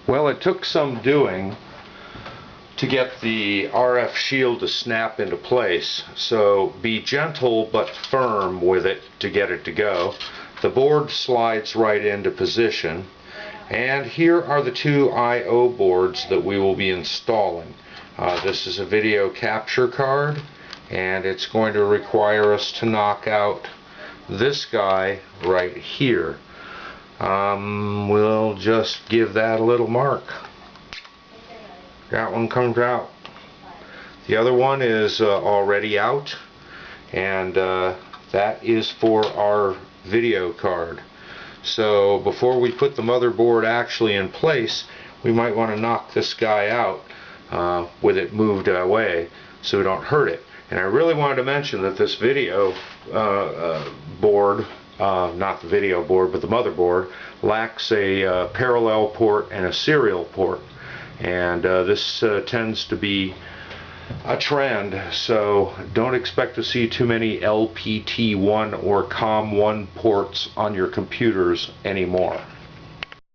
Well, it took some doing to get the RF shield to snap into place, so be gentle but firm with it to get it to go. The board slides right into position, and here are the two I/O boards that we will be installing. This is a video capture card, and it's going to require us to knock out this guy right here. We'll just give that a little mark. That one comes out. The other one is already out, and that is for our video card. So before we put the motherboard actually in place, we might want to knock this guy out with it moved away so we don't hurt it. And I really wanted to mention that this video board, not the video board, but the motherboard, lacks a parallel port and a serial port. And this tends to be a trend, so don't expect to see too many LPT1 or COM1 ports on your computers anymore.